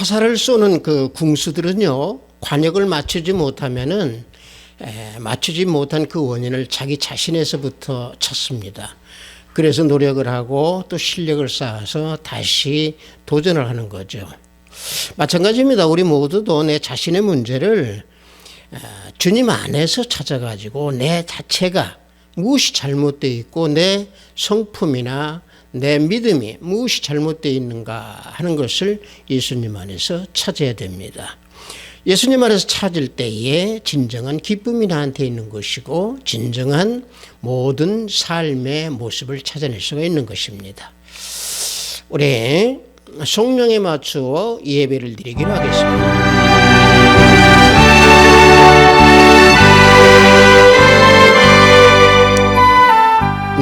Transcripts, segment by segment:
화살을 쏘는 그 궁수들은요, 관역을 맞추지 못하면은 맞추지 못한 그 원인을 자기 자신에서부터 찾습니다. 그래서 노력을 하고 또 실력을 쌓아서 다시 도전을 하는 거죠. 마찬가지입니다. 우리 모두도 내 자신의 문제를 주님 안에서 찾아가지고 내 자체가 무엇이 잘못되어 있고 내 성품이나 내 믿음이 무엇이 잘못되어 있는가 하는 것을 예수님 안에서 찾아야 됩니다. 예수님 안에서 찾을 때에 진정한 기쁨이 나한테 있는 것이고 진정한 모든 삶의 모습을 찾아낼 수가 있는 것입니다. 우리 성령에 맞추어 예배를 드리기로 하겠습니다.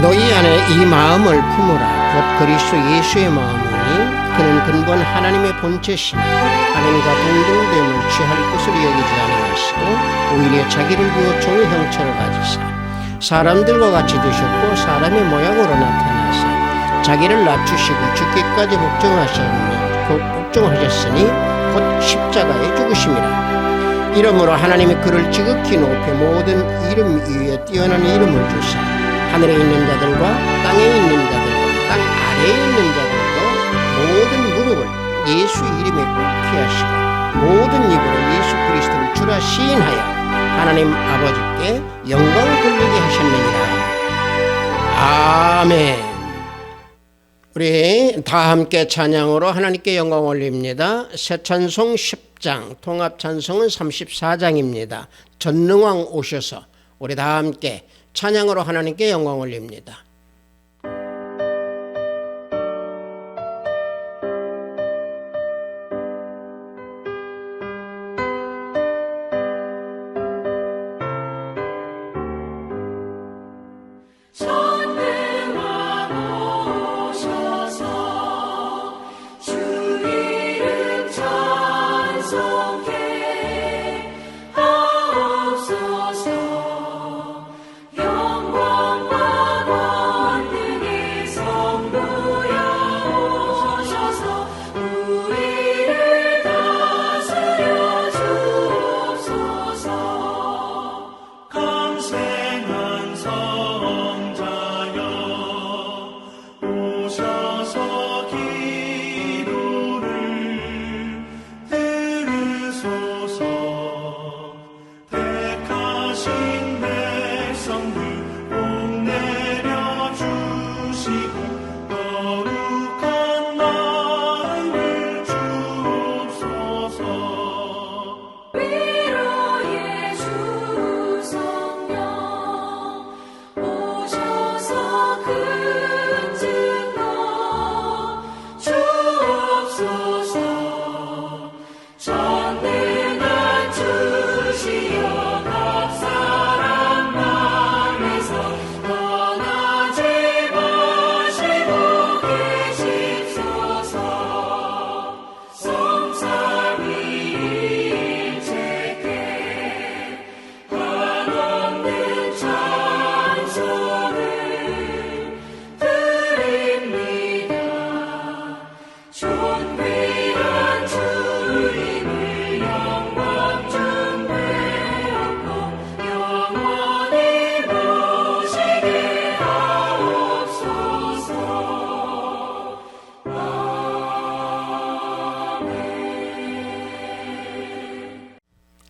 너희 안에 이 마음을 품으라. 곧 그리스도 예수의 마음이니 그는 근본 하나님의 본체시니 하나님과 동등됨을 취할 것으로 여기지 아니하시고 오히려 자기를 비워 종의 형체를 가지사 사람들과 같이 되셨고 사람의 모양으로 나타나사 자기를 낮추시고 죽기까지 복종하셨으니 곧 십자가에 죽으심이라. 이러므로 하나님이 그를 지극히 높여 모든 이름 위에 뛰어난 이름을 주사 하늘에 있는 자들과 땅에 있는 자들과 땅 아래에 있는 자들도 모든 무릎을 예수 이름에 꿇게 하시고 모든 입으로 예수 그리스도를 주라 시인하여 하나님 아버지께 영광을 돌리게 하셨느니라. 아멘. 우리 다 함께 찬양으로 하나님께 영광 올립니다. 새 찬송 10장, 통합 찬송은 34장입니다. 전능왕 오셔서 우리 다 함께 찬양으로 하나님께 영광 올립니다.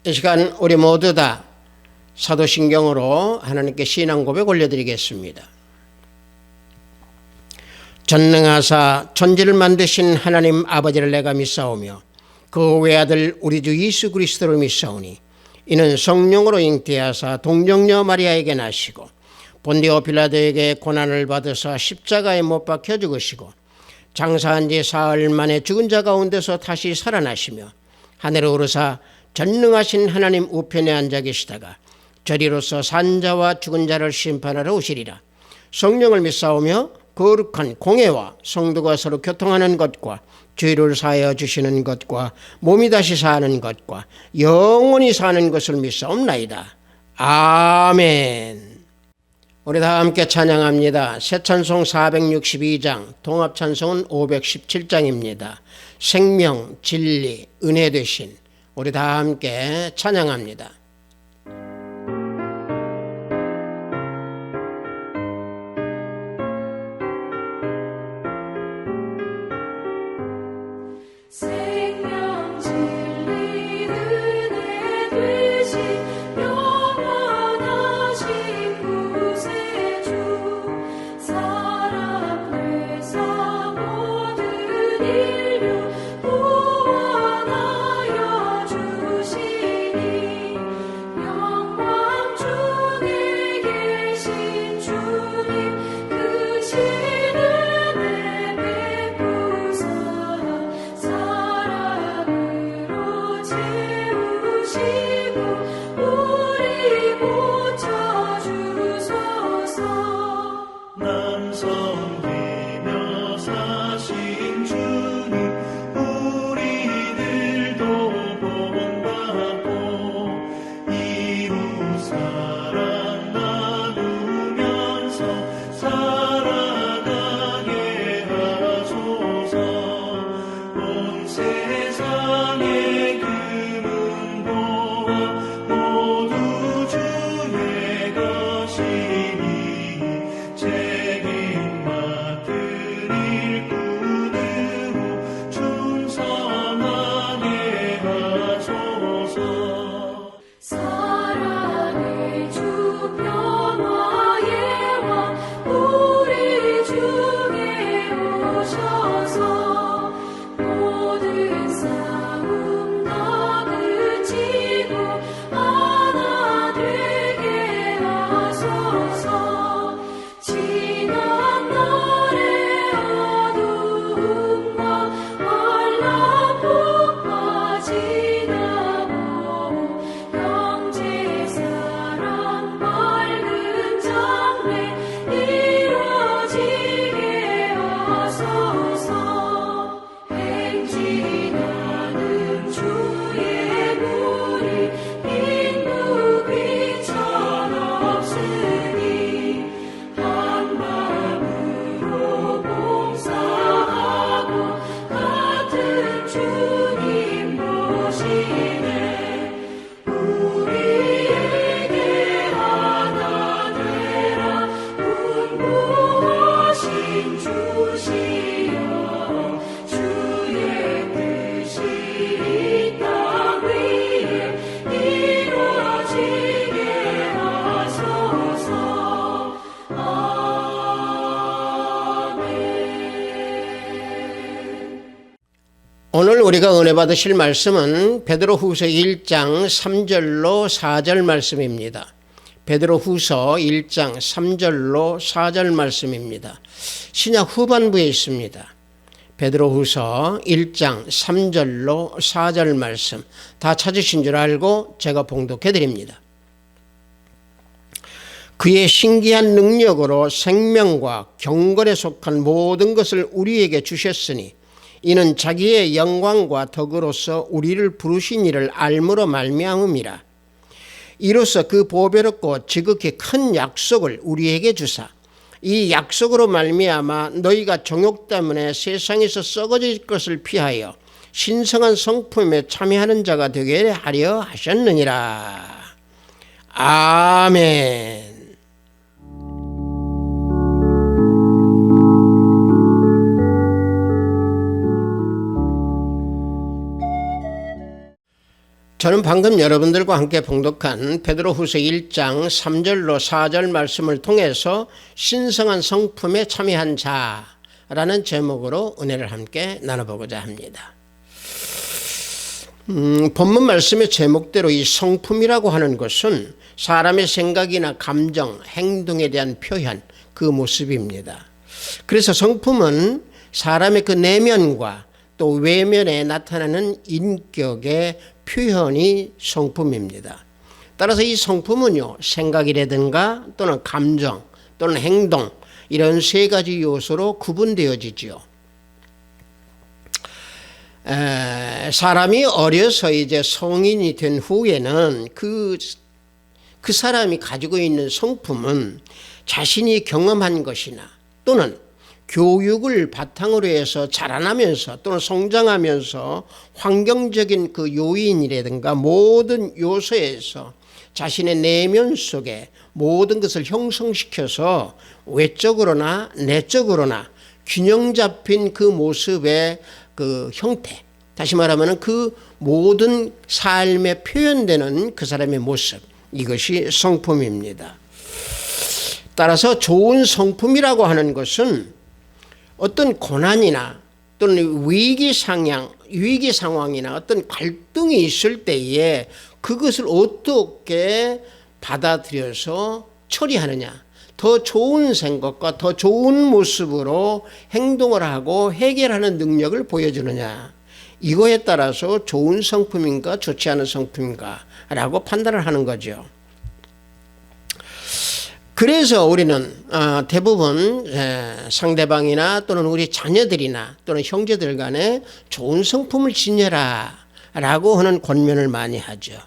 이 시간 우리 모두 다 사도신경으로 하나님께 신앙 고백 올려드리겠습니다. 전능하사 천지를 만드신 하나님 아버지를 내가 믿사오며 그 외아들 우리 주 예수 그리스도를 믿사오니 이는 성령으로 잉태하사 동정녀 마리아에게 나시고 본디오 빌라도에게 고난을 받으사 십자가에 못 박혀 죽으시고 장사한 지 사흘 만에 죽은 자 가운데서 다시 살아나시며 하늘에 오르사 전능하신 하나님 우편에 앉아 계시다가 저리로서 산 자와 죽은 자를 심판하러 오시리라. 성령을 믿사오며 거룩한 공회와 성도가 서로 교통하는 것과 죄를 사하여 주시는 것과 몸이 다시 사는 것과 영원히 사는 것을 믿사옵나이다. 아멘. 우리 다 함께 찬양합니다. 새 찬송 462장, 동합 찬송은 517장입니다. 생명, 진리, 은혜 되신 우리 다 함께 찬양합니다. 오늘 우리가 은혜 받으실 말씀은 베드로후서 1장 3절로 4절 말씀입니다. 베드로후서 1장 3절로 4절 말씀입니다. 신약 후반부에 있습니다. 베드로후서 1장 3절로 4절 말씀 다 찾으신 줄 알고 제가 봉독해 드립니다. 그의 신기한 능력으로 생명과 경건에 속한 모든 것을 우리에게 주셨으니 이는 자기의 영광과 덕으로서 우리를 부르신 이를 알므로 말미암음이라. 이로써 그 보배롭고 지극히 큰 약속을 우리에게 주사 이 약속으로 말미암아 너희가 정욕 때문에 세상에서 썩어질 것을 피하여 신성한 성품에 참여하는 자가 되게 하려 하셨느니라. 아멘. 저는 방금 여러분들과 함께 봉독한 베드로후서 1장 3절로 4절 말씀을 통해서 신성한 성품에 참여한 자라는 제목으로 은혜를 함께 나눠보고자 합니다. 본문 말씀의 제목대로 이 성품이라고 하는 것은 사람의 생각이나 감정, 행동에 대한 표현, 그 모습입니다. 그래서 성품은 사람의 그 내면과 또 외면에 나타나는 인격의 표현이 성품입니다. 따라서 이 성품은요, 생각이라든가 또는 감정 또는 행동 이런 세 가지 요소로 구분되어지죠. 사람이 어려서 이제 성인이 된 후에는 그 사람이 가지고 있는 성품은 자신이 경험한 것이나 또는 교육을 바탕으로 해서 자라나면서 또는 성장하면서 환경적인 그 요인이라든가 모든 요소에서 자신의 내면 속에 모든 것을 형성시켜서 외적으로나 내적으로나 균형 잡힌 그 모습의 그 형태, 다시 말하면 그 모든 삶에 표현되는 그 사람의 모습, 이것이 성품입니다. 따라서 좋은 성품이라고 하는 것은 어떤 고난이나 또는 위기 상황이나 어떤 갈등이 있을 때에 그것을 어떻게 받아들여서 처리하느냐, 더 좋은 생각과 더 좋은 모습으로 행동을 하고 해결하는 능력을 보여주느냐, 이거에 따라서 좋은 성품인가 좋지 않은 성품인가 라고 판단을 하는 거죠. 그래서 우리는 대부분 상대방이나 또는 우리 자녀들이나 또는 형제들 간에 좋은 성품을 지녀라 라고 하는 권면을 많이 하죠.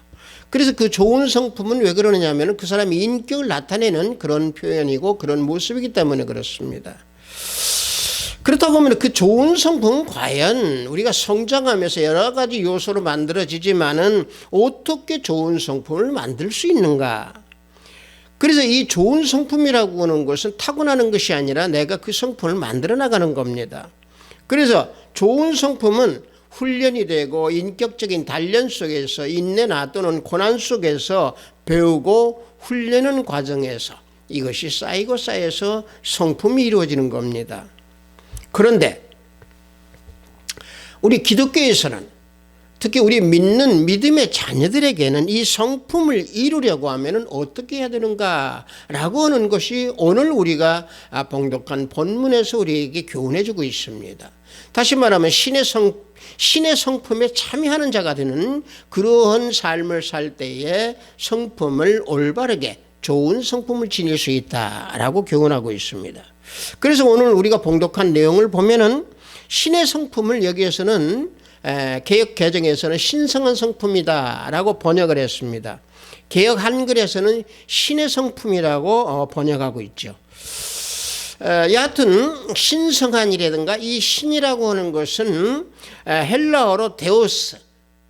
그래서 그 좋은 성품은 왜 그러느냐 하면 그 사람의 인격을 나타내는 그런 표현이고 그런 모습이기 때문에 그렇습니다. 그렇다고 하면 그 좋은 성품은 과연 우리가 성장하면서 여러 가지 요소로 만들어지지만은 어떻게 좋은 성품을 만들 수 있는가? 그래서 이 좋은 성품이라고 하는 것은 타고나는 것이 아니라 내가 그 성품을 만들어 나가는 겁니다. 그래서 좋은 성품은 훈련이 되고 인격적인 단련 속에서 인내나 또는 고난 속에서 배우고 훈련하는 과정에서 이것이 쌓이고 쌓여서 성품이 이루어지는 겁니다. 그런데 우리 기독교에서는 특히 우리 믿는 믿음의 자녀들에게는 이 성품을 이루려고 하면 어떻게 해야 되는가라고 하는 것이 오늘 우리가 봉독한 본문에서 우리에게 교훈해 주고 있습니다. 다시 말하면 신의 성품에 참여하는 자가 되는 그러한 삶을 살 때에 성품을 올바르게 좋은 성품을 지닐 수 있다라고 교훈하고 있습니다. 그래서 오늘 우리가 봉독한 내용을 보면은 신의 성품을 여기에서는 개역 개정에서는 신성한 성품이다라고 번역을 했습니다. 개역 한글에서는 신의 성품이라고 번역하고 있죠. 여하튼 신성한이라든가 이 신이라고 하는 것은 헬라어로 데오스,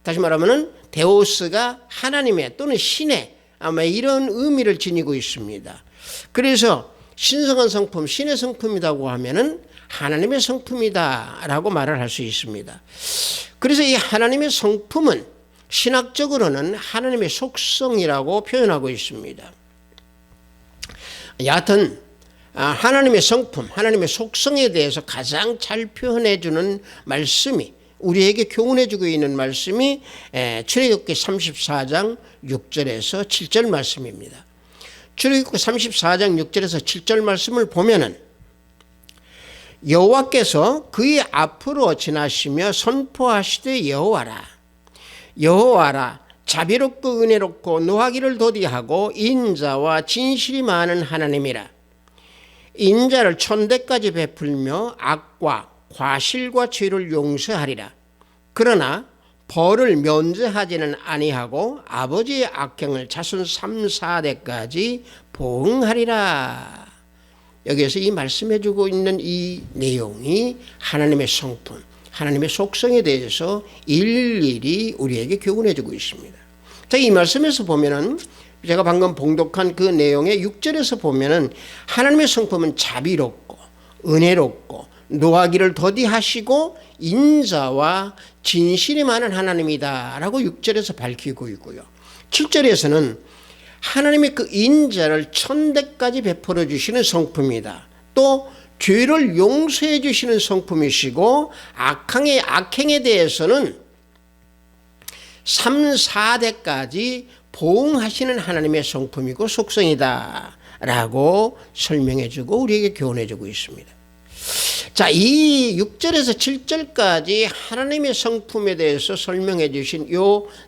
다시 말하면 데오스가 하나님의 또는 신의 아마 이런 의미를 지니고 있습니다. 그래서 신성한 성품, 신의 성품이라고 하면은 하나님의 성품이다라고 말을 할 수 있습니다. 그래서 이 하나님의 성품은 신학적으로는 하나님의 속성이라고 표현하고 있습니다. 여하튼 하나님의 성품, 하나님의 속성에 대해서 가장 잘 표현해 주는 말씀이 우리에게 교훈해 주고 있는 말씀이 출애굽기 34장 6절에서 7절 말씀입니다. 출애굽기 34장 6절에서 7절 말씀을 보면은 여호와께서 그의 앞으로 지나시며 선포하시되 여호와라 자비롭고 은혜롭고 노하기를 더디하고 인자와 진실이 많은 하나님이라. 인자를 천대까지 베풀며 악과 과실과 죄를 용서하리라. 그러나 벌을 면제하지는 아니하고 아버지의 악행을 자손 3, 4대까지 보응하리라. 여기에서 이 말씀해 주고 있는 이 내용이 하나님의 성품, 하나님의 속성에 대해서 일일이 우리에게 교훈해 주고 있습니다. 자, 이 말씀에서 보면은 제가 방금 봉독한 그 내용의 6절에서 보면은 하나님의 성품은 자비롭고 은혜롭고 노하기를 더디하시고 인자와 진실이 많은 하나님이다라고 6절에서 밝히고 있고요. 7절에서는 하나님의 그 인자를 천대까지 베풀어 주시는 성품이다. 또 죄를 용서해 주시는 성품이시고 악행에 대해서는 3, 4대까지 보응하시는 하나님의 성품이고 속성이다 라고 설명해 주고 우리에게 교훈해 주고 있습니다. 자, 이 6절에서 7절까지 하나님의 성품에 대해서 설명해 주신 이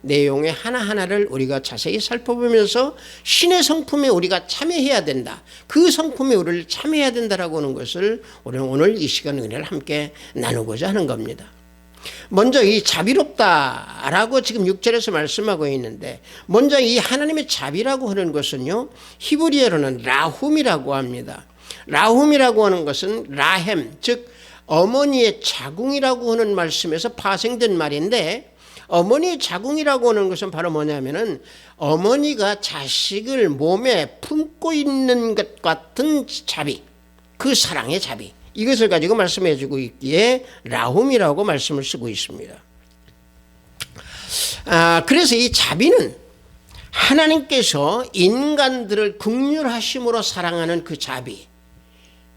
내용의 하나하나를 우리가 자세히 살펴보면서 신의 성품에 우리가 참여해야 된다. 그 성품에 우리를 참여해야 된다라고 하는 것을 우리는 오늘 이 시간 은혜를 함께 나누고자 하는 겁니다. 먼저 이 자비롭다라고 지금 6절에서 말씀하고 있는데, 먼저 이 하나님의 자비라고 하는 것은요, 히브리어로는 라훔이라고 합니다. 라훔이라고 하는 것은 라햄, 즉 어머니의 자궁이라고 하는 말씀에서 파생된 말인데, 어머니의 자궁이라고 하는 것은 바로 뭐냐면은 어머니가 자식을 몸에 품고 있는 것 같은 자비, 그 사랑의 자비, 이것을 가지고 말씀해 주고 있기에 라훔이라고 말씀을 쓰고 있습니다. 그래서 이 자비는 하나님께서 인간들을 긍휼하심으로 사랑하는 그 자비,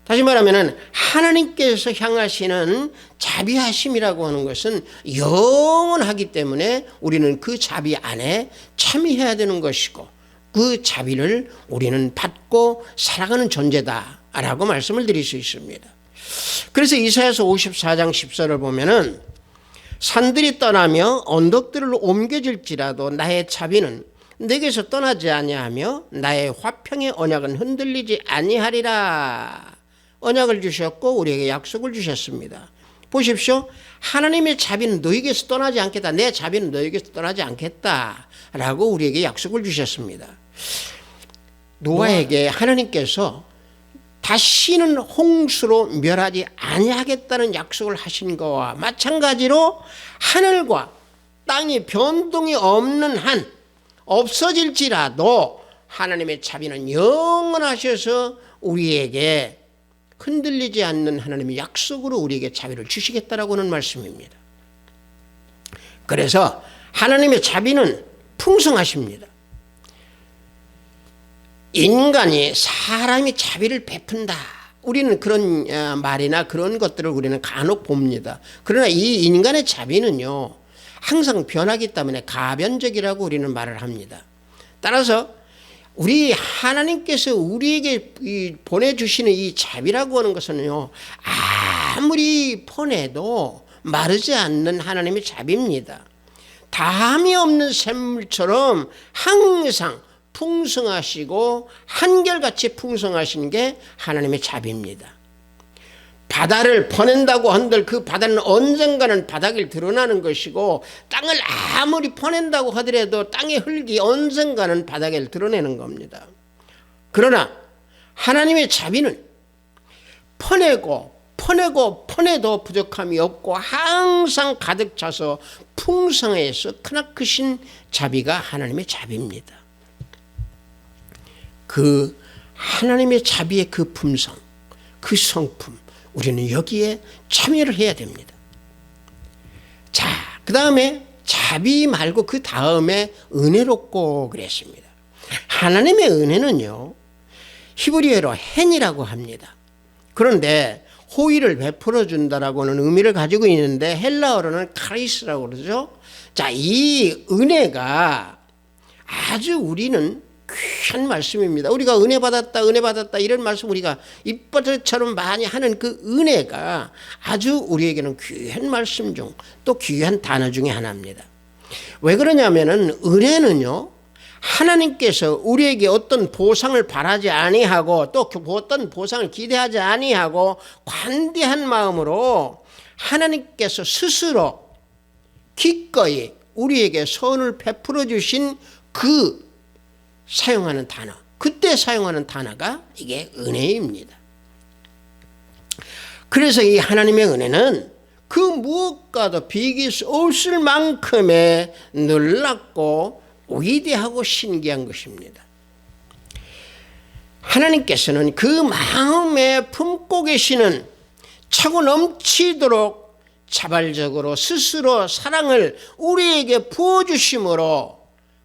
다시 말하면 하나님께서 향하시는 자비하심이라고 하는 것은 영원하기 때문에 우리는 그 자비 안에 참여해야 되는 것이고, 그 자비를 우리는 받고 살아가는 존재다라고 말씀을 드릴 수 있습니다. 그래서 이사야서 54장 10절을 보면은 산들이 떠나며 언덕들을 옮겨질지라도 나의 자비는 내게서 떠나지 아니하며 나의 화평의 언약은 흔들리지 아니하리라. 언약을 주셨고 우리에게 약속을 주셨습니다. 보십시오. 하나님의 자비는 너에게서 떠나지 않겠다. 내 자비는 너에게서 떠나지 않겠다라고 우리에게 약속을 주셨습니다. 노아에게 하나님께서 다시는 홍수로 멸하지 아니하겠다는 약속을 하신 것과 마찬가지로 하늘과 땅이 변동이 없는 한 없어질지라도 하나님의 자비는 영원하셔서 우리에게 흔들리지 않는 하나님의 약속으로 우리에게 자비를 주시겠다라고 하는 말씀입니다. 그래서 하나님의 자비는 풍성하십니다. 인간이 사람이 자비를 베푼다, 우리는 그런 말이나 그런 것들을 우리는 간혹 봅니다. 그러나 이 인간의 자비는요 항상 변하기 때문에 가변적이라고 우리는 말을 합니다. 따라서 우리 하나님께서 우리에게 보내주시는 이 자비라고 하는 것은요 아무리 보내도 마르지 않는 하나님의 자비입니다. 다함이 없는 샘물처럼 항상 풍성하시고 한결같이 풍성하신 게 하나님의 자비입니다. 바다를 퍼낸다고 한들 그 바다는 언젠가는 바닥을 드러나는 것이고, 땅을 아무리 퍼낸다고 하더라도 땅의 흙이 언젠가는 바닥을 드러내는 겁니다. 그러나 하나님의 자비는 퍼내도 부족함이 없고 항상 가득 차서 풍성해서 크나크신 자비가 하나님의 자비입니다. 그 하나님의 자비의 그 품성, 그 성품, 우리는 여기에 참여를 해야 됩니다. 자, 그 다음에 자비 말고 그 다음에 은혜롭고 그랬습니다. 하나님의 은혜는요 히브리어로 헨이라고 합니다. 그런데 호의를 베풀어 준다라고는 의미를 가지고 있는데 헬라어로는 카리스라고 그러죠. 자, 이 은혜가 아주 우리는 귀한 말씀입니다. 우리가 은혜 받았다 이런 말씀 우리가 입버릇처럼 많이 하는 그 은혜가 아주 우리에게는 귀한 말씀 중 또 귀한 단어 중에 하나입니다. 왜 그러냐면은 은혜는요 하나님께서 우리에게 어떤 보상을 바라지 아니하고 또 어떤 보상을 기대하지 아니하고 관대한 마음으로 하나님께서 스스로 기꺼이 우리에게 선을 베풀어 주신 그 사용하는 단어, 그때 사용하는 단어가 이게 은혜입니다. 그래서 이 하나님의 은혜는 그 무엇과도 비길 수 없을 만큼의 놀랍고 위대하고 신기한 것입니다. 하나님께서는 그 마음에 품고 계시는 차고 넘치도록 자발적으로 스스로 사랑을 우리에게 부어주심으로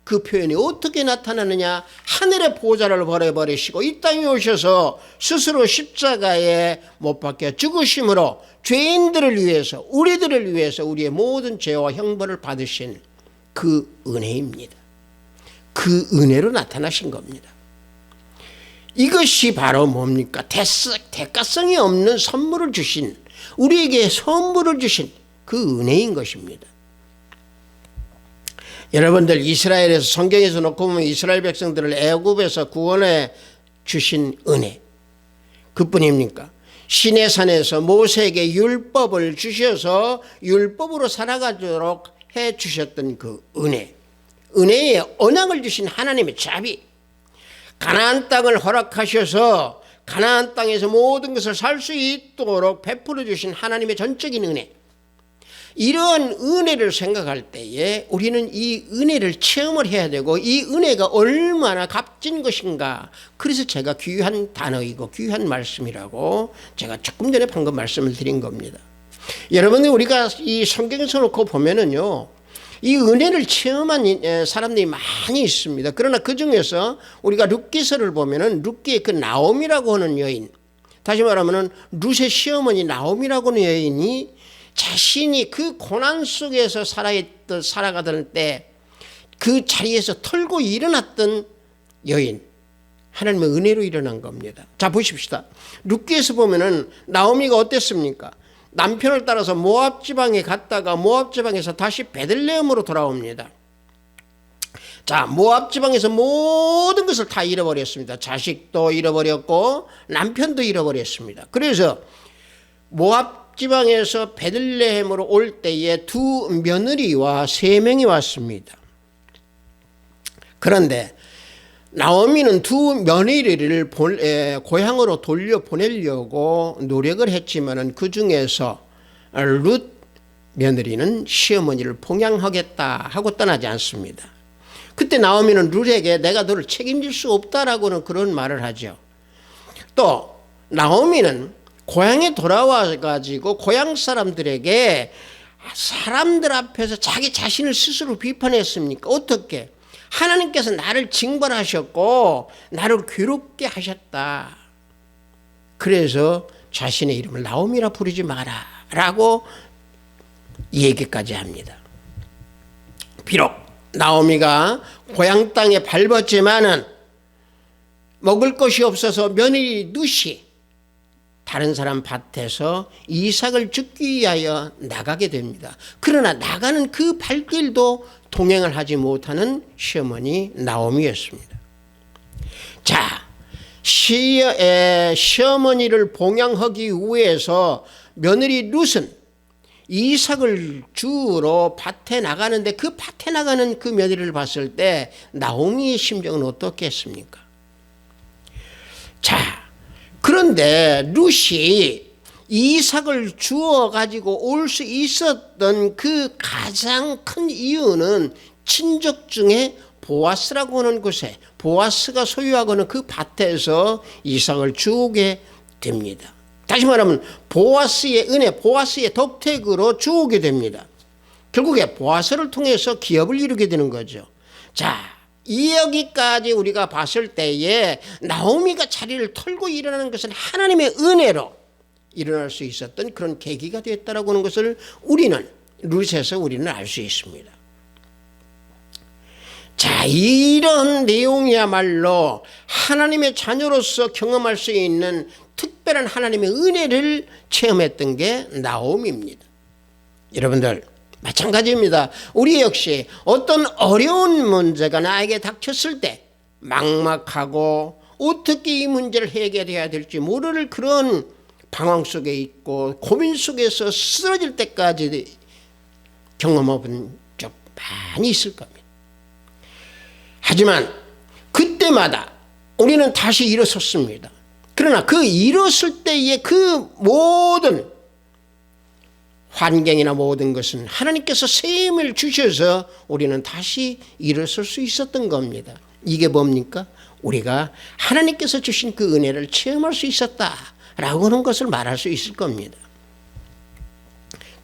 그 표현이 어떻게 나타나느냐, 하늘의 보좌를 버려버리시고 이 땅에 오셔서 스스로 십자가에 못 박혀 죽으심으로 죄인들을 위해서, 우리들을 위해서 우리의 모든 죄와 형벌을 받으신 그 은혜입니다. 그 은혜로 나타나신 겁니다. 이것이 바로 뭡니까? 대가성이 없는 선물을 주신, 우리에게 선물을 주신 그 은혜인 것입니다. 여러분들 이스라엘에서 성경에서 놓고 보면 이스라엘 백성들을 애굽에서 구원해 주신 은혜 그뿐입니까? 시내산에서 모세에게 율법을 주셔서 율법으로 살아가도록 해 주셨던 그 은혜의 언약을 주신 하나님의 자비, 가나안 땅을 허락하셔서 가나안 땅에서 모든 것을 살 수 있도록 베풀어 주신 하나님의 전적인 은혜, 이러한 은혜를 생각할 때에 우리는 이 은혜를 체험을 해야 되고 이 은혜가 얼마나 값진 것인가. 그래서 제가 귀한 단어이고 귀한 말씀이라고 제가 조금 전에 방금 말씀을 드린 겁니다. 여러분들, 우리가 이 성경에서 놓고 보면은요, 이 은혜를 체험한 사람들이 많이 있습니다. 그러나 그 중에서 우리가 룻기서를 보면은 룻기의 그 나옴이라고 하는 여인, 다시 말하면은 룻의 시어머니 나옴이라고 하는 여인이 자신이 그 고난 속에서 살아가던 때 그 자리에서 털고 일어났던 여인, 하나님의 은혜로 일어난 겁니다. 자, 보십시다. 룻기에서 보면은 나오미가 어땠습니까? 남편을 따라서 모압 지방에 갔다가 모압 지방에서 다시 베들레헴으로 돌아옵니다. 자, 모압 지방에서 모든 것을 다 잃어버렸습니다. 자식도 잃어버렸고 남편도 잃어버렸습니다. 그래서 모압 지방에서 베들레헴으로 올 때에 두 며느리와 세 명이 왔습니다. 그런데 나오미는 두 며느리를 고향으로 돌려보내려고 노력을 했지만 그 중에서 룻 며느리는 시어머니를 봉양하겠다 하고 떠나지 않습니다. 그때 나오미는 룻에게 내가 너를 책임질 수 없다라고는 그런 말을 하죠. 또 나오미는 고향에 돌아와 가지고 고향 사람들에게 사람들 앞에서 자기 자신을 스스로 비판했습니까? 어떻게? 하나님께서 나를 징벌하셨고 나를 괴롭게 하셨다. 그래서 자신의 이름을 나오미라 부르지 마라 라고 얘기까지 합니다. 비록 나오미가 고향 땅에 밟았지만은 먹을 것이 없어서 며느리 룻이 다른 사람 밭에서 이삭을 죽기 위하여 나가게 됩니다. 그러나 나가는 그 발길도 동행을 하지 못하는 시어머니 나오미였습니다. 자, 시어머니를 봉양하기 위해서 며느리 룻은 이삭을 주우러 밭에 나가는데 그 밭에 나가는 그 며느리를 봤을 때 나오미의 심정은 어떻겠습니까? 자, 그런데 룻이 이삭을 주워 가지고 올 수 있었던 그 가장 큰 이유는 친족 중에 보아스라고 하는 곳에, 보아스가 소유하고 있는 그 밭에서 이삭을 주우게 됩니다. 다시 말하면 보아스의 은혜, 보아스의 덕택으로 주우게 됩니다. 결국에 보아스를 통해서 기업을 이루게 되는 거죠. 자, 여기까지 우리가 봤을 때에 나오미가 자리를 털고 일어나는 것은 하나님의 은혜로 일어날 수 있었던 그런 계기가 되었다라고 하는 것을 우리는 룻에서 우리는 알 수 있습니다. 자, 이런 내용이야말로 하나님의 자녀로서 경험할 수 있는 특별한 하나님의 은혜를 체험했던 게 나오미입니다. 여러분들 마찬가지입니다. 우리 역시 어떤 어려운 문제가 나에게 닥쳤을 때 막막하고 어떻게 이 문제를 해결해야 될지 모를 그런 방황 속에 있고 고민 속에서 쓰러질 때까지 경험해본 적 많이 있을 겁니다. 하지만 그때마다 우리는 다시 일어섰습니다. 그러나 그 일었을 때의 그 모든 환경이나 모든 것은 하나님께서 새 힘을 주셔서 우리는 다시 일어설 수 있었던 겁니다. 이게 뭡니까? 우리가 하나님께서 주신 그 은혜를 체험할 수 있었다라고 하는 것을 말할 수 있을 겁니다.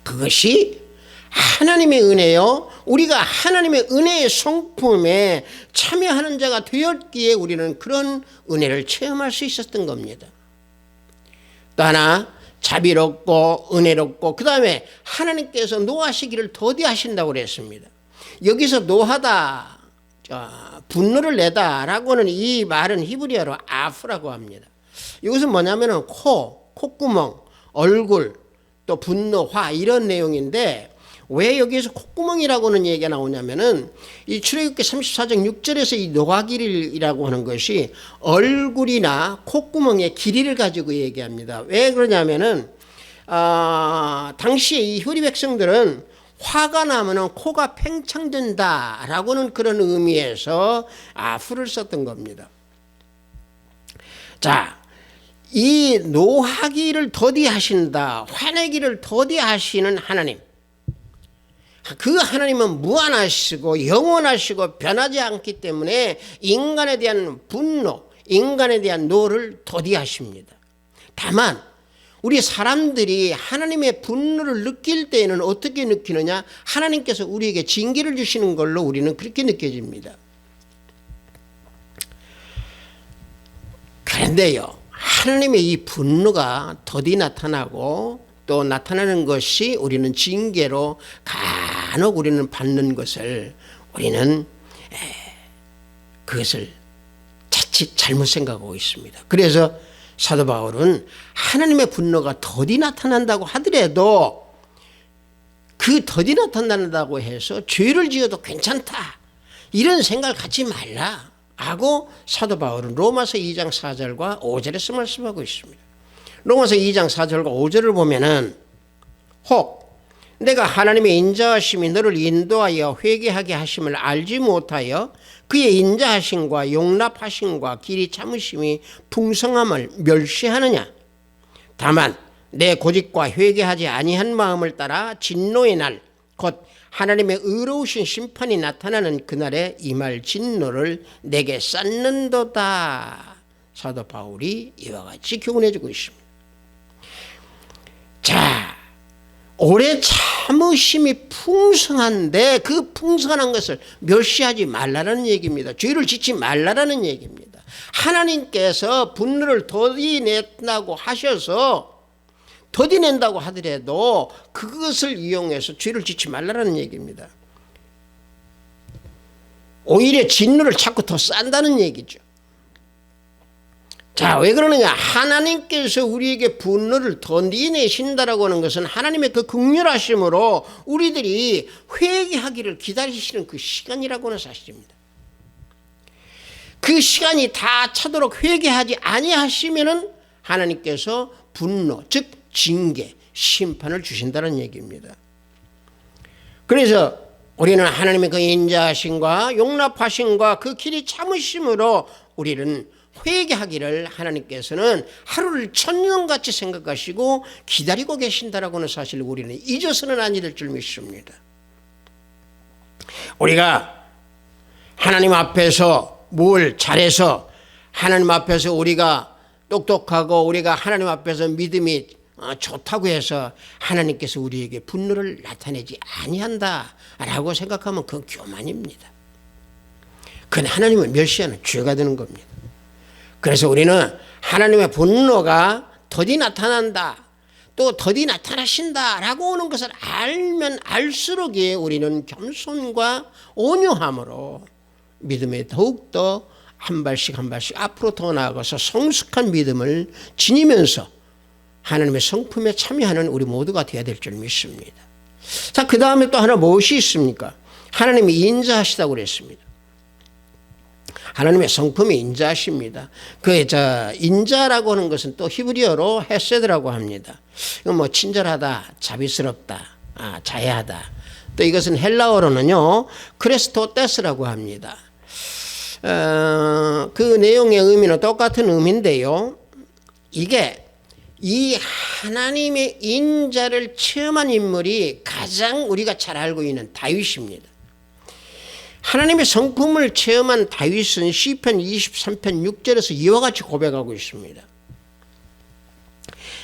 그것이 하나님의 은혜요, 우리가 하나님의 은혜의 성품에 참여하는 자가 되었기에 우리는 그런 은혜를 체험할 수 있었던 겁니다. 또 하나, 자비롭고 은혜롭고 그 다음에 하나님께서 노하시기를 더디하신다고 그랬습니다. 여기서 노하다, 분노를 내다라고 하는 이 말은 히브리어로 아프라고 합니다. 이것은 뭐냐면은 콧구멍, 얼굴, 또 분노, 화 이런 내용인데 왜 여기에서 콧구멍이라고는 얘기가 나오냐면은 이 출애굽기 34장 6절에서 이 노가 길이라고 하는 것이 얼굴이나 콧구멍의 길이를 가지고 얘기합니다. 왜 그러냐면은 당시에 이 히브리 백성들은 화가 나면은 코가 팽창된다라고는 그런 의미에서 풀을 썼던 겁니다. 자, 이 노하기를 더디하신다, 화내기를 더디하시는 하나님, 그 하나님은 무한하시고 영원하시고 변하지 않기 때문에 인간에 대한 분노, 인간에 대한 노를 더디하십니다. 다만 우리 사람들이 하나님의 분노를 느낄 때에는 어떻게 느끼느냐? 하나님께서 우리에게 징계를 주시는 걸로 우리는 그렇게 느껴집니다. 그런데요, 하나님의 이 분노가 더디 나타나고 또 나타나는 것이 우리는 징계로 간혹 우리는 받는 것을 우리는 그것을 자칫 잘못 생각하고 있습니다. 그래서 사도 바울은 하나님의 분노가 더디 나타난다고 하더라도 그 더디 나타난다고 해서 죄를 지어도 괜찮다 이런 생각을 갖지 말라 하고 사도 바울은 로마서 2장 4절과 5절에서 말씀하고 있습니다. 로마서 2장 4절과 5절을 보면은 혹 내가 하나님의 인자하심이 너를 인도하여 회개하게 하심을 알지 못하여 그의 인자하심과 용납하심과 길이 참으심이 풍성함을 멸시하느냐? 다만 내 고집과 회개하지 아니한 마음을 따라 진노의 날 곧 하나님의 의로우신 심판이 나타나는 그날에 임할 진노를 내게 쌓는도다. 사도 바울이 이와 같이 교훈해 주고 있습니다. 자, 오래 참으심이 풍성한데 그 풍성한 것을 멸시하지 말라는 얘기입니다. 죄를 짓지 말라는 얘기입니다. 하나님께서 분노를 더디낸다고 하셔서 더디낸다고 하더라도 그것을 이용해서 죄를 짓지 말라는 얘기입니다. 오히려 진노를 자꾸 더 쌓는다는 얘기죠. 자, 왜 그러느냐? 하나님께서 우리에게 분노를 더디내신다라고 하는 것은 하나님의 그 긍휼하심으로 우리들이 회개하기를 기다리시는 그 시간이라고 하는 사실입니다. 그 시간이 다 차도록 회개하지 아니하시면은 하나님께서 분노, 즉 징계, 심판을 주신다는 얘기입니다. 그래서 우리는 하나님의 그 인자하심과 용납하심과 그 길이 참으심으로 우리는 회개하기를 하나님께서는 하루를 천년같이 생각하시고 기다리고 계신다라고 하는 사실을 우리는 잊어서는 아니 될 줄 믿습니다. 우리가 하나님 앞에서 뭘 잘해서 하나님 앞에서 우리가 똑똑하고 우리가 하나님 앞에서 믿음이 좋다고 해서 하나님께서 우리에게 분노를 나타내지 아니한다라고 생각하면 그건 교만입니다. 그건 하나님을 멸시하는 죄가 되는 겁니다. 그래서 우리는 하나님의 분노가 더디 나타난다, 또 더디 나타나신다라고 하는 것을 알면 알수록 우리는 겸손과 온유함으로 믿음에 더욱더 한 발씩 한 발씩 앞으로 더 나아가서 성숙한 믿음을 지니면서 하나님의 성품에 참여하는 우리 모두가 되어야 될 줄 믿습니다. 자, 그 다음에 또 하나 무엇이 있습니까? 하나님이 인자하시다고 그랬습니다. 하나님의 성품이 인자하십니다. 인자라고 하는 것은 또 히브리어로 헤세드라고 합니다. 이건 뭐 친절하다, 자비스럽다, 자애하다. 또 이것은 헬라어로는요 크레스토테스라고 합니다. 그 내용의 의미는 똑같은 의미인데요. 이게 이 하나님의 인자를 체험한 인물이 가장 우리가 잘 알고 있는 다윗입니다. 하나님의 성품을 체험한 다윗은 시편 23편 6절에서 이와 같이 고백하고 있습니다.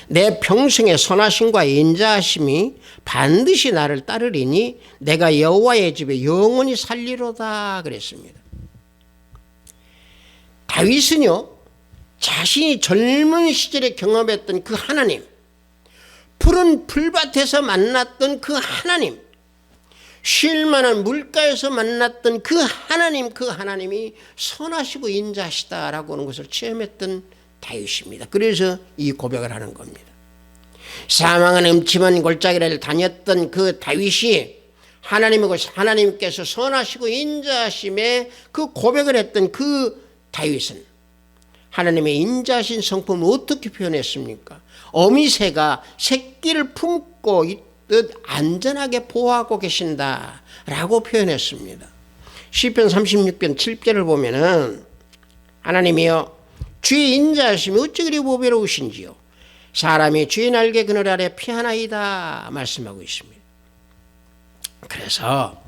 내 평생의 선하심과 인자하심이 반드시 나를 따르리니 내가 여호와의 집에 영원히 살리로다 그랬습니다. 다윗은요, 자신이 젊은 시절에 경험했던 그 하나님, 푸른 풀밭에서 만났던 그 하나님, 쉴만한 물가에서 만났던 그 하나님이 선하시고 인자하시다라고 하는 것을 체험했던 다윗입니다. 그래서 이 고백을 하는 겁니다. 사망한 음침한 골짜기를 다녔던 그 다윗이 하나님이고 하나님께서 선하시고 인자하심에 그 고백을 했던 그 다윗은 하나님의 인자하신 성품을 어떻게 표현했습니까? 어미새가 새끼를 품고 있듯 안전하게 보호하고 계신다라고 표현했습니다. 시편 36편 7절을 보면은 하나님이여 주의 인자하심이 어찌 그리 보배로우신지요 사람이 주의 날개 그늘 아래 피하나이다 말씀하고 있습니다. 그래서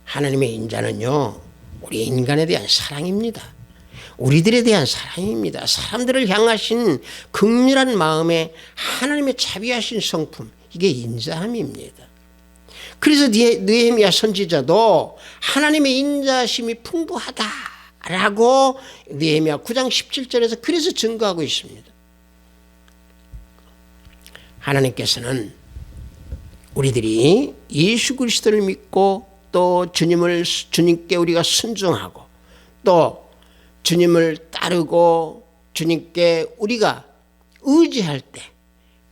하나님의 인자는요 우리 인간에 대한 사랑입니다. 우리들에 대한 사랑입니다. 사람들을 향하신 긍휼한 마음에 하나님의 자비하신 성품, 이게 인자함입니다. 그래서 느헤미야 선지자도 하나님의 인자심이 풍부하다라고 느헤미야 9장 17절에서 그래서 증거하고 있습니다. 하나님께서는 우리들이 예수 그리스도를 믿고 또 주님께 우리가 순종하고 또 주님을 따르고 주님께 우리가 의지할 때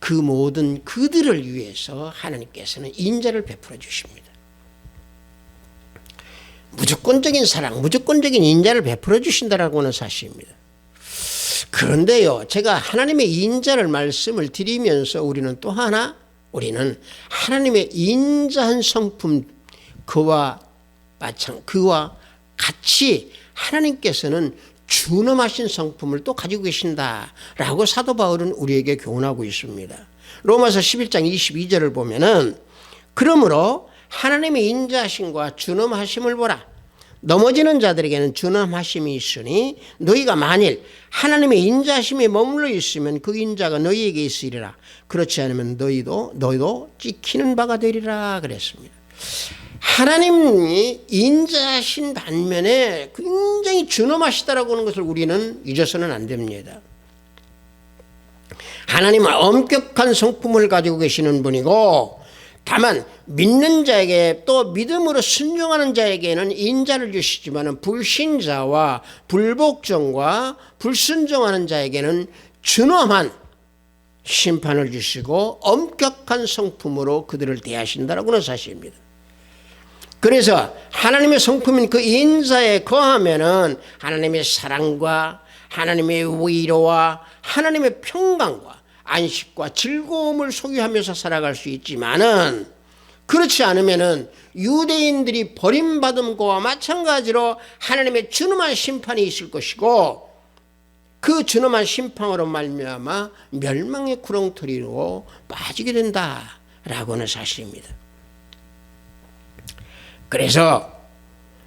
그 모든 그들을 위해서 하나님께서는 인자를 베풀어 주십니다. 무조건적인 사랑, 무조건적인 인자를 베풀어 주신다라고 하는 사실입니다. 그런데요, 제가 하나님의 인자를 말씀을 드리면서 우리는 또 하나, 우리는 하나님의 인자한 성품 그와 같이 하나님께서는 준엄하신 성품을 또 가지고 계신다라고 사도 바울은 우리에게 교훈하고 있습니다. 로마서 11장 22절을 보면은 그러므로 하나님의 인자하심과 준엄하심을 보라. 넘어지는 자들에게는 준엄하심이 있으니 너희가 만일 하나님의 인자하심에 머물러 있으면 그 인자가 너희에게 있으리라. 그렇지 않으면 너희도 찍히는 바가 되리라 그랬습니다. 하나님이 인자하신 반면에 굉장히 준엄하시다라고 하는 것을 우리는 잊어서는 안 됩니다. 하나님은 엄격한 성품을 가지고 계시는 분이고 다만 믿는 자에게 또 믿음으로 순종하는 자에게는 인자를 주시지만 불신자와 불복종과 불순종하는 자에게는 준엄한 심판을 주시고 엄격한 성품으로 그들을 대하신다라고 하는 사실입니다. 그래서 하나님의 성품인 그 인자에 거하면은 하나님의 사랑과 하나님의 위로와 하나님의 평강과 안식과 즐거움을 소유하면서 살아갈 수 있지만은 그렇지 않으면은 유대인들이 버림받음과 마찬가지로 하나님의 준엄한 심판이 있을 것이고 그 준엄한 심판으로 말미암아 멸망의 구렁텅이로 빠지게 된다라고 하는 사실입니다. 그래서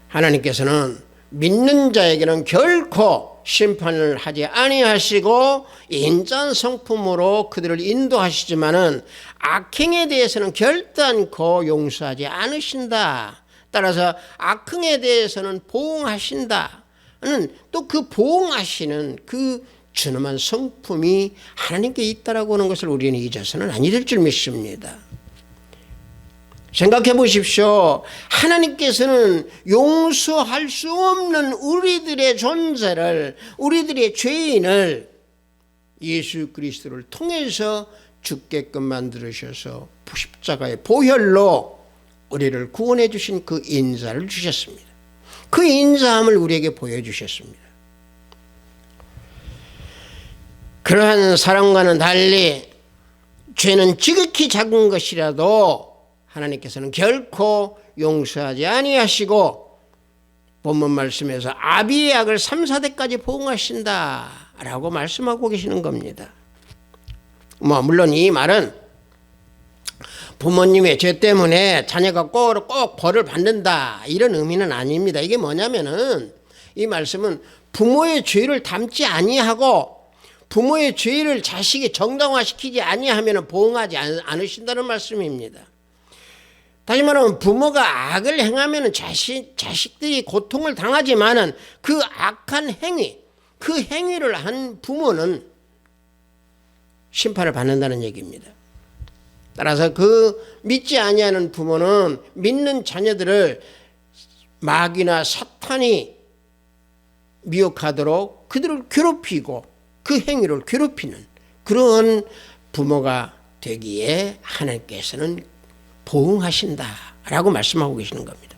하나님께서는 믿는 자에게는 결코 심판을 하지 아니하시고 인자한 성품으로 그들을 인도하시지만은 악행에 대해서는 결단코 용서하지 않으신다. 따라서 악행에 대해서는 보응하신다는 또 그 보응하시는 그 준엄한 성품이 하나님께 있다라고 하는 것을 우리는 잊어서는 아니 될 줄 믿습니다. 생각해 보십시오. 하나님께서는 용서할 수 없는 우리들의 존재를, 우리들의 죄인을 예수 그리스도를 통해서 죽게끔 만들으셔서 십자가의 보혈로 우리를 구원해 주신 그 인자를 주셨습니다. 그 인자함을 우리에게 보여주셨습니다. 그러한 사랑과는 달리 죄는 지극히 작은 것이라도 하나님께서는 결코 용서하지 아니하시고 본문 말씀에서 아비의 악을 3, 4대까지 보응하신다라고 말씀하고 계시는 겁니다. 물론 이 말은 부모님의 죄 때문에 자녀가 꼭 벌을 받는다 이런 의미는 아닙니다. 이게 뭐냐면은 이 말씀은 부모의 죄를 담지 아니하고 부모의 죄를 자식이 정당화시키지 아니하면 보응하지 않으신다는 말씀입니다. 다시 말하면 부모가 악을 행하면 자식들이 고통을 당하지만은 그 악한 행위, 그 행위를 한 부모는 심판을 받는다는 얘기입니다. 따라서 그 믿지 아니하는 부모는 믿는 자녀들을 마귀나 사탄이 미혹하도록 그들을 괴롭히고 그 행위를 괴롭히는 그런 부모가 되기에 하나님께서는 보응하신다 라고 말씀하고 계시는 겁니다.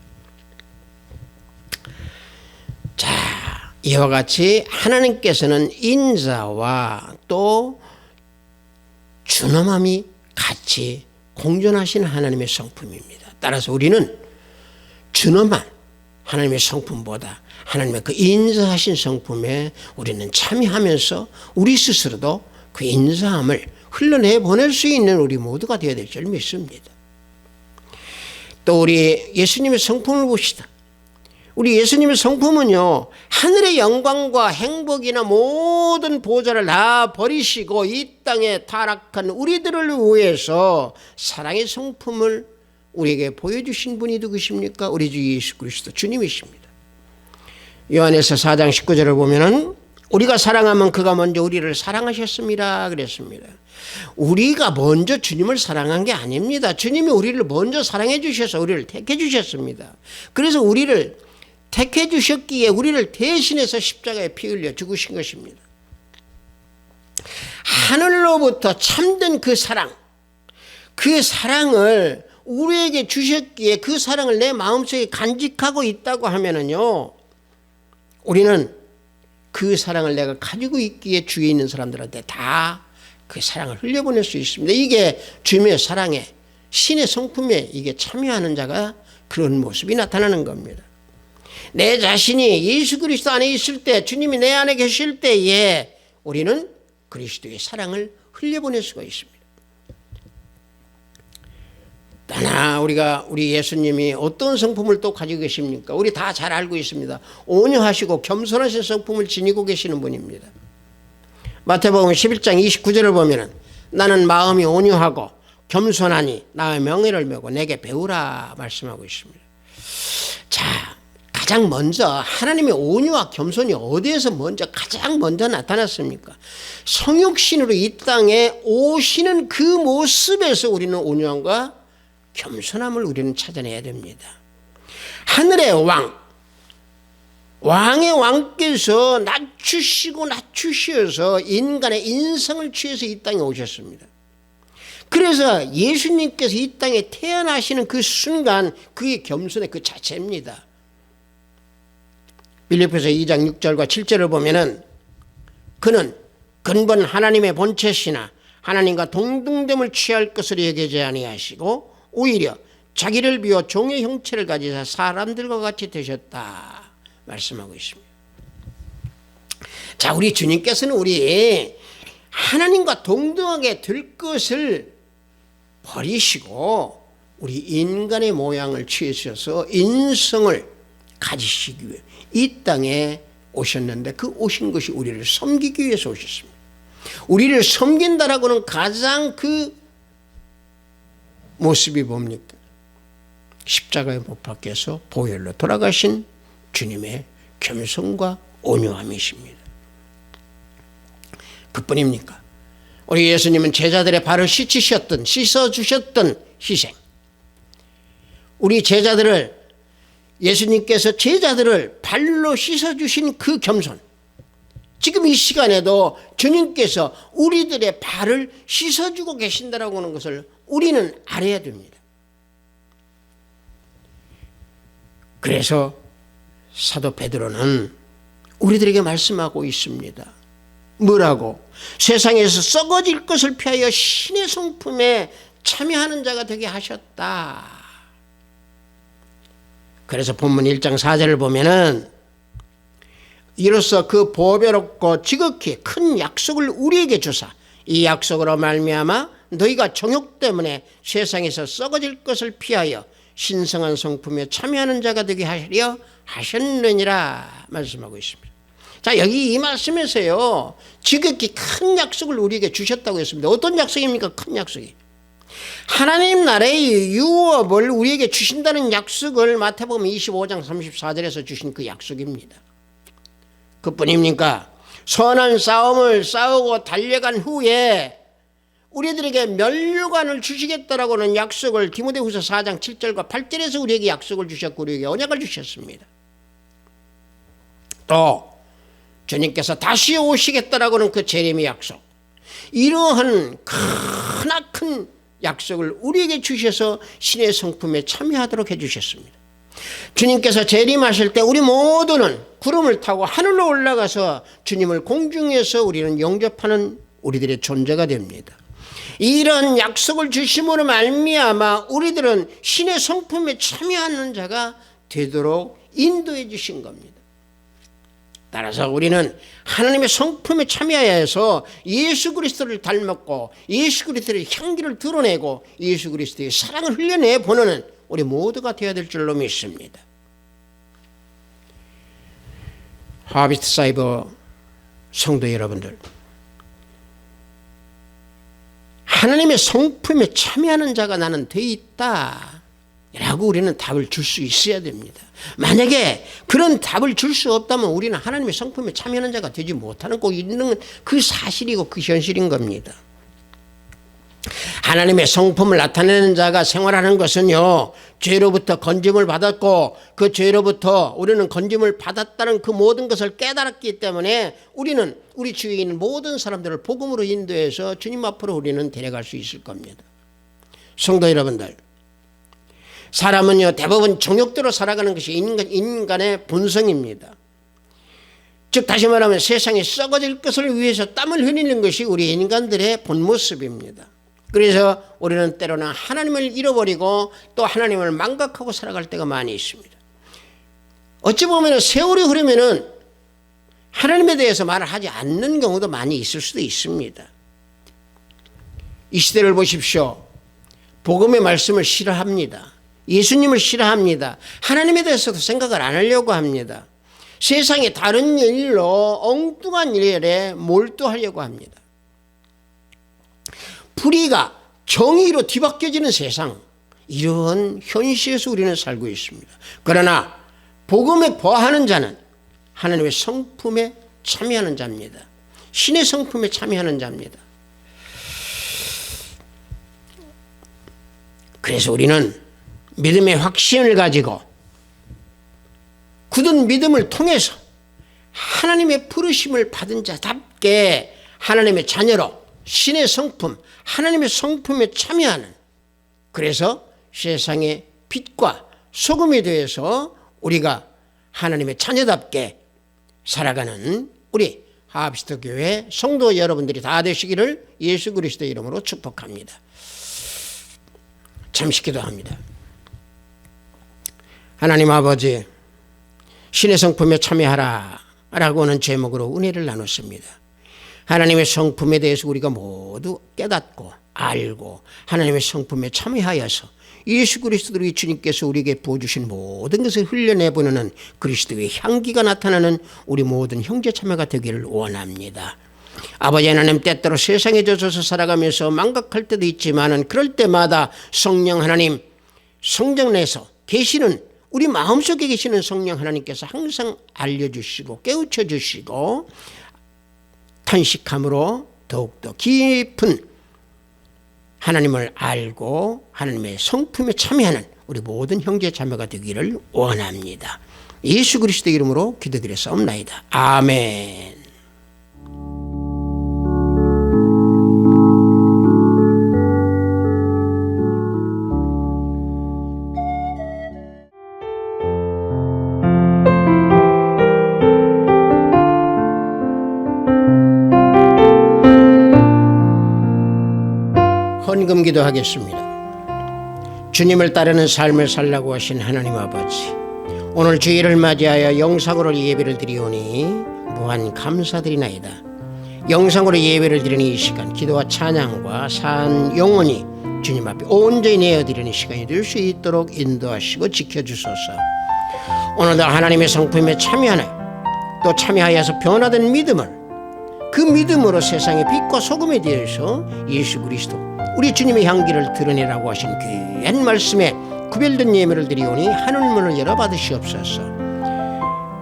자, 이와 같이 하나님께서는 인자와 또 준엄함이 같이 공존하신 하나님의 성품입니다. 따라서 우리는 준엄한 하나님의 성품보다 하나님의 그 인자하신 성품에 우리는 참여하면서 우리 스스로도 그 인자함을 흘러내 보낼 수 있는 우리 모두가 되어야 될 줄 믿습니다. 또 우리 예수님의 성품을 봅시다. 우리 예수님의 성품은요, 하늘의 영광과 행복이나 모든 보좌를 다 버리시고 이 땅에 타락한 우리들을 위해서 사랑의 성품을 우리에게 보여주신 분이 누구십니까? 우리 주 예수 그리스도 주님이십니다. 요한에서 4장 19절을 보면은 우리가 사랑하면 그가 먼저 우리를 사랑하셨습니다 그랬습니다. 우리가 먼저 주님을 사랑한 게 아닙니다. 주님이 우리를 먼저 사랑해 주셔서 우리를 택해 주셨습니다. 그래서 우리를 택해 주셨기에 우리를 대신해서 십자가에 피 흘려 죽으신 것입니다. 하늘로부터 참된 그 사랑을 우리에게 주셨기에 그 사랑을 내 마음속에 간직하고 있다고 하면은요, 우리는 그 사랑을 내가 가지고 있기에 주위에 있는 사람들한테 다 그 사랑을 흘려보낼 수 있습니다. 이게 주님의 사랑에, 신의 성품에 이게 참여하는 자가 그런 모습이 나타나는 겁니다. 내 자신이 예수 그리스도 안에 있을 때, 주님이 내 안에 계실 때에 우리는 그리스도의 사랑을 흘려보낼 수가 있습니다. 떠나 우리 예수님이 어떤 성품을 또 가지고 계십니까? 우리 다 잘 알고 있습니다. 온유하시고 겸손하신 성품을 지니고 계시는 분입니다. 마태복음 11장 29절을 보면은 나는 마음이 온유하고 겸손하니 나의 명예를 메고 내게 배우라 말씀하고 있습니다. 자, 가장 먼저 하나님의 온유와 겸손이 어디에서 가장 먼저 나타났습니까? 성육신으로 이 땅에 오시는 그 모습에서 우리는 온유함과 겸손함을 우리는 찾아내야 됩니다. 하늘의 왕의 왕께서 낮추셔서 인간의 인성을 취해서 이 땅에 오셨습니다. 그래서 예수님께서 이 땅에 태어나시는 그 순간 그게 겸손의 그 자체입니다. 빌립보서 2장 6절과 7절을 보면은 그는 근본 하나님의 본체시나 하나님과 동등됨을 취할 것으로 여기지 아니하시고 오히려 자기를 비워 종의 형체를 가지사 사람들과 같이 되셨다 말씀하고 있습니다. 자, 우리 주님께서는 우리 하나님과 동등하게 될 것을 버리시고 우리 인간의 모양을 취하셔서 인성을 가지시기 위해 이 땅에 오셨는데 그 오신 것이 우리를 섬기기 위해서 오셨습니다. 우리를 섬긴다라고는 가장 그 모습이 뭡니까? 십자가에 못 박혀서 보혈로 돌아가신 주님의 겸손과 온유함이십니다. 그뿐입니까? 우리 예수님은 제자들의 발을 씻어주셨던 희생, 우리 예수님께서 제자들을 발로 씻어주신 그 겸손, 지금 이 시간에도 주님께서 우리들의 발을 씻어주고 계신다라고 하는 것을 우리는 알아야 됩니다. 그래서 사도 베드로는 우리들에게 말씀하고 있습니다. 뭐라고? 세상에서 썩어질 것을 피하여 신의 성품에 참여하는 자가 되게 하셨다. 그래서 본문 1장 4절을 보면은 이로써 그 보배롭고 지극히 큰 약속을 우리에게 주사 이 약속으로 말미암아 너희가 정욕 때문에 세상에서 썩어질 것을 피하여 신성한 성품에 참여하는 자가 되게 하려 하셨느니라 말씀하고 있습니다. 자, 여기 이 말씀에서요, 지극히 큰 약속을 우리에게 주셨다고 했습니다. 어떤 약속입니까? 큰 약속이. 하나님 나라의 유업을 우리에게 주신다는 약속을 마태복음 25장 34절에서 주신 그 약속입니다. 그뿐입니까? 선한 싸움을 싸우고 달려간 후에 우리들에게 면류관을 주시겠다라고는 약속을 디모데후서 4장 7절과 8절에서 우리에게 약속을 주셨고 우리에게 언약을 주셨습니다. 또 주님께서 다시 오시겠다라고는 그 재림의 약속, 이러한 크나큰 약속을 우리에게 주셔서 신의 성품에 참여하도록 해주셨습니다. 주님께서 재림하실 때 우리 모두는 구름을 타고 하늘로 올라가서 주님을 공중에서 우리는 영접하는 우리들의 존재가 됩니다. 이런 약속을 주심으로 말미암아 우리들은 신의 성품에 참여하는 자가 되도록 인도해 주신 겁니다. 따라서 우리는 하나님의 성품에 참여해서 예수 그리스도를 닮았고 예수 그리스도의 향기를 드러내고 예수 그리스도의 사랑을 흘려내 보는 우리 모두가 되어야 될 줄로 믿습니다. 하비스트 사이버 성도 여러분들, 하나님의 성품에 참여하는 자가 나는 돼 있다 라고 우리는 답을 줄 수 있어야 됩니다. 만약에 그런 답을 줄 수 없다면 우리는 하나님의 성품에 참여하는 자가 되지 못하는 꼭 있는 그 사실이고 그 현실인 겁니다. 하나님의 성품을 나타내는 자가 생활하는 것은요, 죄로부터 건짐을 받았고 그 죄로부터 우리는 건짐을 받았다는 그 모든 것을 깨달았기 때문에 우리는 우리 주위에 있는 모든 사람들을 복음으로 인도해서 주님 앞으로 우리는 데려갈 수 있을 겁니다. 성도 여러분들, 사람은요 대부분 정욕대로 살아가는 것이 인간의 본성입니다. 즉 다시 말하면 세상에 썩어질 것을 위해서 땀을 흘리는 것이 우리 인간들의 본 모습입니다. 그래서 우리는 때로는 하나님을 잃어버리고 또 하나님을 망각하고 살아갈 때가 많이 있습니다. 어찌 보면 세월이 흐르면 하나님에 대해서 말을 하지 않는 경우도 많이 있을 수도 있습니다. 이 시대를 보십시오. 복음의 말씀을 싫어합니다. 예수님을 싫어합니다. 하나님에 대해서도 생각을 안 하려고 합니다. 세상에 다른 일로 엉뚱한 일에 몰두하려고 합니다. 불의가 정의로 뒤바뀌어지는 세상, 이런 현실에서 우리는 살고 있습니다. 그러나 복음에 거하는 자는 하나님의 성품에 참여하는 자입니다. 신의 성품에 참여하는 자입니다. 그래서 우리는 믿음의 확신을 가지고 굳은 믿음을 통해서 하나님의 부르심을 받은 자답게 하나님의 자녀로 신의 성품, 하나님의 성품에 참여하는, 그래서 세상의 빛과 소금이 되어서 우리가 하나님의 자녀답게 살아가는 우리 하비스트 교회 성도 여러분들이 다 되시기를 예수 그리스도의 이름으로 축복합니다. 잠시 기도합니다. 하나님 아버지, 신의 성품에 참여하라 라고 하는 제목으로 은혜를 나눴습니다. 하나님의 성품에 대해서 우리가 모두 깨닫고 알고 하나님의 성품에 참여하여서 예수 그리스도 우리 주님께서 우리에게 부어주신 모든 것을 흘려내보내는 그리스도의 향기가 나타나는 우리 모든 형제 참여가 되기를 원합니다. 아버지 하나님, 때때로 세상에 젖어서 살아가면서 망각할 때도 있지만 그럴 때마다 성령 하나님, 성령 내서 계시는 우리 마음속에 계시는 성령 하나님께서 항상 알려주시고 깨우쳐주시고 탄식함으로 더욱더 깊은 하나님을 알고 하나님의 성품에 참여하는 우리 모든 형제 자매가 되기를 원합니다. 예수 그리스도 이름으로 기도드렸사옵나이다. 아멘. 헌금 기도하겠습니다. 주님을 따르는 삶을 살라고 하신 하나님 아버지, 오늘 주일을 맞이하여 영상으로 예배를 드리오니 무한 감사드리나이다. 영상으로 예배를 드리는 이 시간, 기도와 찬양과 산 영혼이 주님 앞에 온전히 내어드리는 시간이 될 수 있도록 인도하시고 지켜주소서. 오늘도 하나님의 성품에 참여하는, 또 참여하여서 변화된 믿음을, 그 믿음으로 세상의 빛과 소금에 대해서 예수 그리스도 우리 주님의 향기를 드러내라고 하신 귀한 말씀에 구별된 예배를 드리오니 하늘문을 열어 받으시옵소서.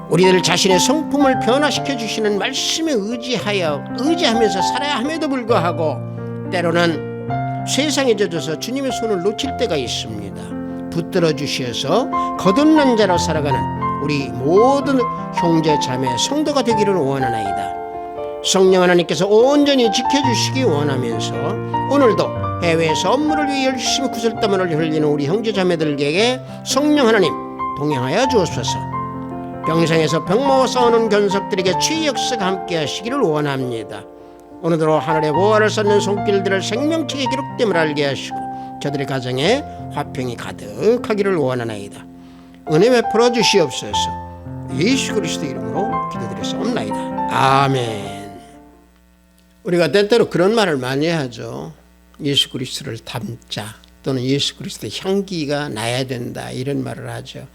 우리들 자신의 성품을 변화시켜 주시는 말씀에 의지하면서 살아야 함에도 불구하고 때로는 세상에 젖어서 주님의 손을 놓칠 때가 있습니다. 붙들어 주셔서 거듭난 자로 살아가는 우리 모든 형제 자매 성도가 되기를 원하나이다. 성령 하나님께서 온전히 지켜주시기 원하면서 오늘도 해외에서 업무를 위해 열심히 구슬땀을 흘리는 우리 형제자매들에게 성령 하나님 동행하여 주옵소서. 병상에서 병마와 싸우는 견석들에게 주의 역사가 함께 하시기를 원합니다. 오늘도 하늘의 보화를 쌓는 손길들을 생명책에 기록됨을 알게 하시고 저들의 가정에 화평이 가득하기를 원하나이다. 은혜 베풀어 주시옵소서. 예수 그리스도 이름으로 기도드렸사옵나이다. 아멘. 우리가 때때로 그런 말을 많이 하죠. 예수 그리스도를 닮자, 또는 예수 그리스도의 향기가 나야 된다, 이런 말을 하죠.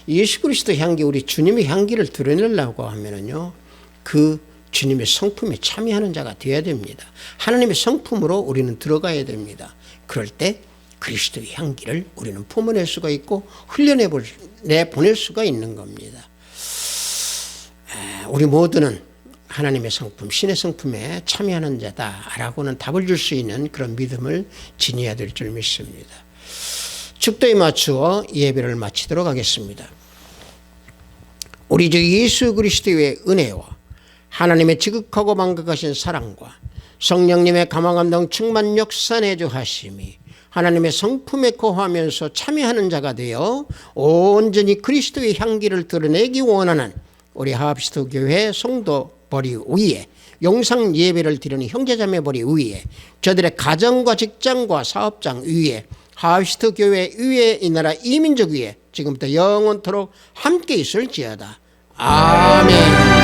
예수 그리스도 향기, 우리 주님의 향기를 드러내려고 하면은요, 그 주님의 성품에 참여하는 자가 되어야 됩니다. 하나님의 성품으로 우리는 들어가야 됩니다. 그럴 때 그리스도의 향기를 우리는 품어낼 수가 있고 흘려내보낼 수가 있는 겁니다. 우리 모두는 하나님의 성품, 신의 성품에 참여하는 자다라고는 답을 줄 수 있는 그런 믿음을 지녀야 될 줄 믿습니다. 축도에 맞추어 예배를 마치도록 하겠습니다. 우리 주 예수 그리스도의 은혜와 하나님의 지극하고 만극하신 사랑과 성령님의 감화감동 충만 역사 내주하심이 하나님의 성품에 거하면서 참여하는 자가 되어 온전히 그리스도의 향기를 드러내기 원하는 우리 하합시도 교회 성도 머리 위에 영상 예배를 드리는 형제자매 머리 위에 저들의 가정과 직장과 사업장 위에 하합시도 교회 위에 이 나라 이민족 위에 지금부터 영원토록 함께 있을지어다. 아멘.